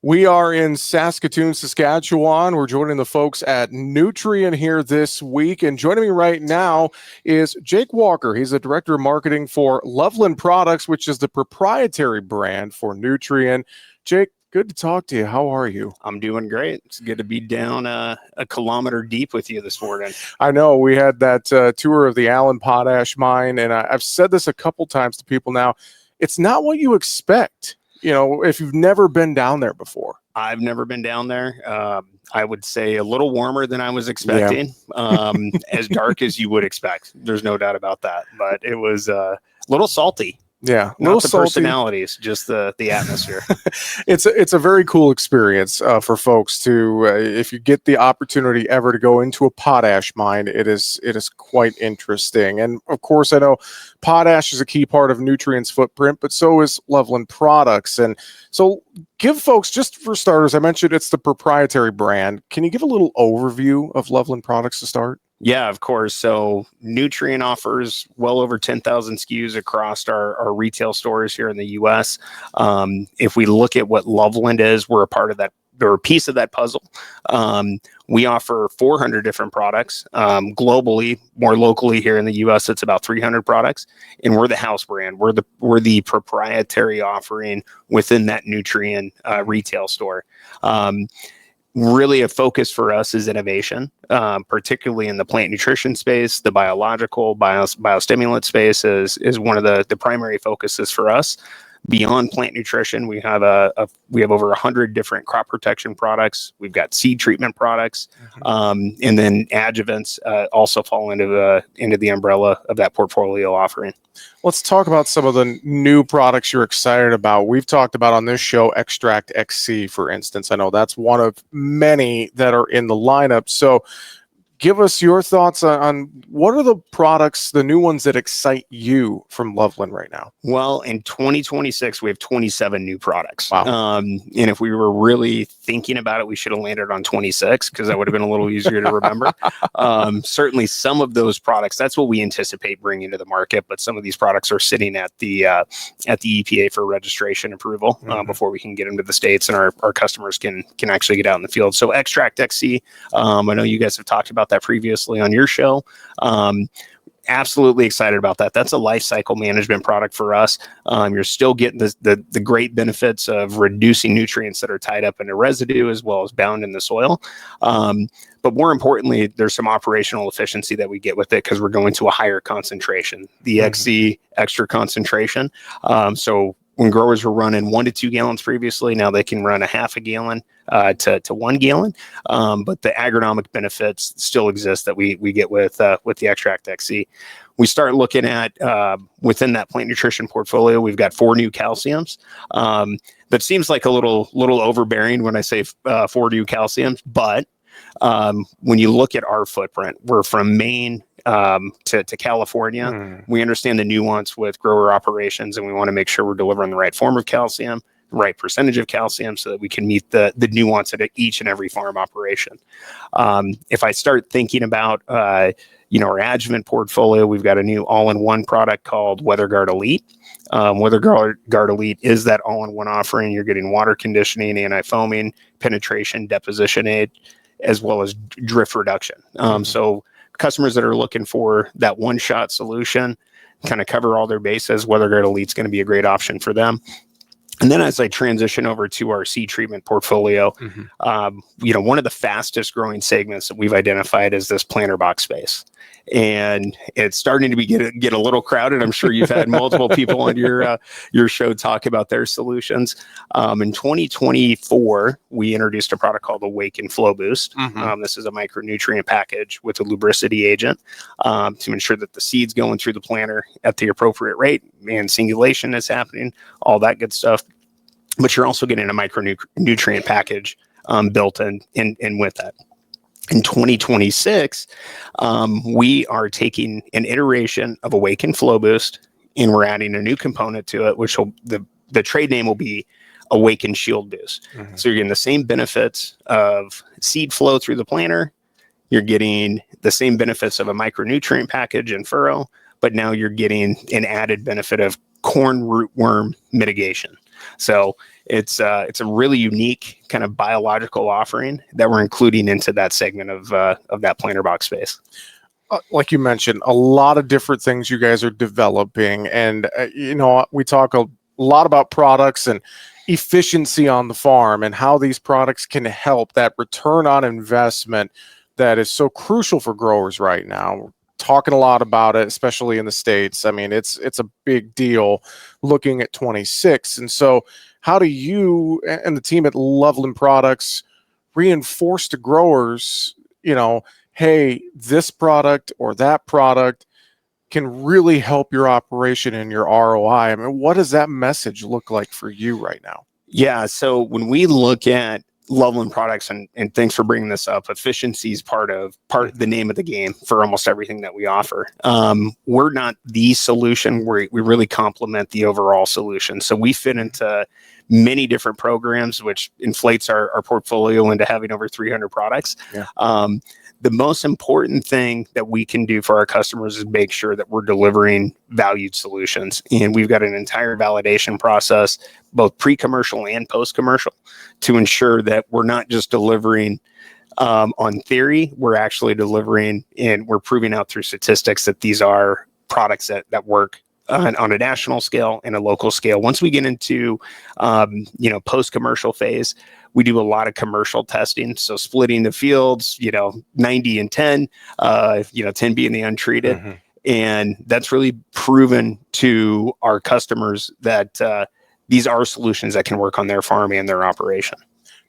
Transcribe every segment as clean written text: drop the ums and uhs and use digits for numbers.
We are in Saskatoon, Saskatchewan. We're joining the folks at Nutrien here this week. And joining me right now is Jake Walker. He's the Director of Marketing for Loveland Products, which is the proprietary brand for Nutrien. Jake, good to talk to you. How are you? I'm doing great. It's good to be down a kilometer deep with you this morning. I know we had that tour of the Allen Potash mine, and I've said this a couple times to people now. It's not what you expect. You know, if you've never been down there before. I've never been down there. I would say a little warmer than I was expecting. Yeah. As dark as you would expect. There's no doubt about that. But it was a little salty. Yeah, not the salty personalities, just the atmosphere. It's a very cool experience for folks to if you get the opportunity ever to go into a potash mine. It is quite interesting, and of course, I know potash is a key part of Nutrien's footprint, but so is Loveland Products. And so, give folks, just for starters, I mentioned it's the proprietary brand. Can you give a little overview of Loveland Products to start? Yeah, of course. So Nutrien offers well over 10,000 SKUs across our retail stores here in the U.S. If we look at what Loveland is, we're a part of that. They're a piece of that puzzle. We offer 400 different products globally. More locally here in the U.S., it's about 300 products, and we're the house brand. We're the proprietary offering within that Nutrien retail store. Really a focus for us is innovation, particularly in the plant nutrition space. The biological, biostimulant space is one of the primary focuses for us. Beyond plant nutrition, we have over 100 different crop protection products. We've got seed treatment products, and then adjuvants also fall into the umbrella of that portfolio offering. Let's talk about some of the new products you're excited about. We've talked about on this show Extract XC, for instance. I know that's one of many that are in the lineup. So give us your thoughts on what are the products, the new ones that excite you from Loveland right now? Well, in 2026, we have 27 new products. Wow. And if we were really thinking about it, we should have landed on 26 because that would have been a little easier to remember. Certainly some of those products, that's what we anticipate bringing to the market. But some of these products are sitting at the EPA for registration approval before we can get them to the States and our customers can actually get out in the field. So Extract XC, I know you guys have talked about that previously on your show. Absolutely excited about that. That's a life cycle management product for us. You're still getting the great benefits of reducing nutrients that are tied up in the residue as well as bound in the soil. But more importantly, there's some operational efficiency that we get with it because we're going to a higher concentration, the XC extra concentration. So when growers were running 1 to 2 gallons previously, now they can run a half a gallon to 1 gallon. But the agronomic benefits still exist that we get with the Extract XC. We start looking at within that plant nutrition portfolio, we've got 4 new calciums. That seems like a little overbearing when I say 4 new calciums, but when you look at our footprint, we're from Maine to California. We understand the nuance with grower operations, and we want to make sure we're delivering the right form of calcium, the right percentage of calcium, so that we can meet the nuance at each and every farm operation. If I start thinking about our adjuvant portfolio, we've got a new all-in-one product called WeatherGuard Elite. WeatherGuard Elite is that all-in-one offering. You're getting water conditioning, anti-foaming, penetration, deposition aid, as well as drift reduction. So customers that are looking for that one-shot solution, kind of cover all their bases, WeatherGuard Elite's going to be a great option for them. And then as I transition over to our seed treatment portfolio, one of the fastest growing segments that we've identified is this planter box space. And it's starting to get a little crowded. I'm sure you've had multiple people on your show talk about their solutions. In 2024, we introduced a product called Awaken Flow Boost. This is a micronutrient package with a lubricity agent to ensure that the seed's going through the planter at the appropriate rate and singulation is happening, all that good stuff. But you're also getting a micronutrient package built in with that. In 2026, we are taking an iteration of Awaken Flow Boost, and we're adding a new component to it, which the trade name will be Awaken Shield Boost. So you're getting the same benefits of seed flow through the planter. You're getting the same benefits of a micronutrient package and furrow, but now you're getting an added benefit of corn rootworm mitigation. So it's a really unique kind of biological offering that we're including into that segment of that planter box space. Like you mentioned, a lot of different things you guys are developing, and we talk a lot about products and efficiency on the farm and how these products can help that return on investment that is so crucial for growers right now. We're talking a lot about it, especially in the States. I mean, it's a big deal looking at 26. And so how do you and the team at Loveland Products reinforce to growers, hey, this product or that product can really help your operation and your ROI? I mean, what does that message look like for you right now? Yeah. So when we look at Loveland Products, and thanks for bringing this up, efficiency is part of the name of the game for almost everything that we offer. We're not the solution. We really complement the overall solution. So we fit into many different programs, which inflates our portfolio into having over 300 products. Yeah. The most important thing that we can do for our customers is make sure that we're delivering valued solutions. And we've got an entire validation process, both pre-commercial and post-commercial, to ensure that we're not just delivering on theory, we're actually delivering, and we're proving out through statistics that these are products that work on a national scale and a local scale. Once we get into post-commercial phase, we do a lot of commercial testing. So splitting the fields, 90 and 10, 10 being the untreated. Mm-hmm. And that's really proven to our customers that these are solutions that can work on their farm and their operation.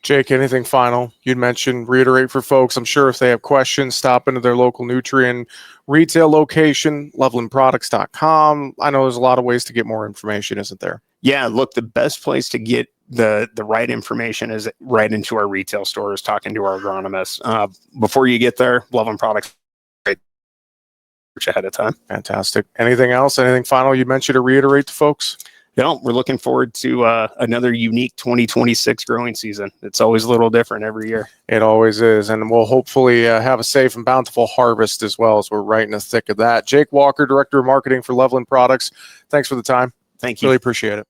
Jake, anything final you'd mention, reiterate for folks? I'm sure if they have questions, stop into their local nutrient retail location, lovelandproducts.com. I know there's a lot of ways to get more information, isn't there? Yeah, look, the best place to get the right information is right into our retail stores, talking to our agronomists. Before you get there, Loveland Products ahead of time. Fantastic. Anything else? Anything final you'd mention to reiterate to folks? No, we're looking forward to another unique 2026 growing season. It's always a little different every year. It always is. And we'll hopefully have a safe and bountiful harvest as well, as we're right in the thick of that. Jake Walker, Director of Marketing for Loveland Products. Thanks for the time. Thank you. Really appreciate it.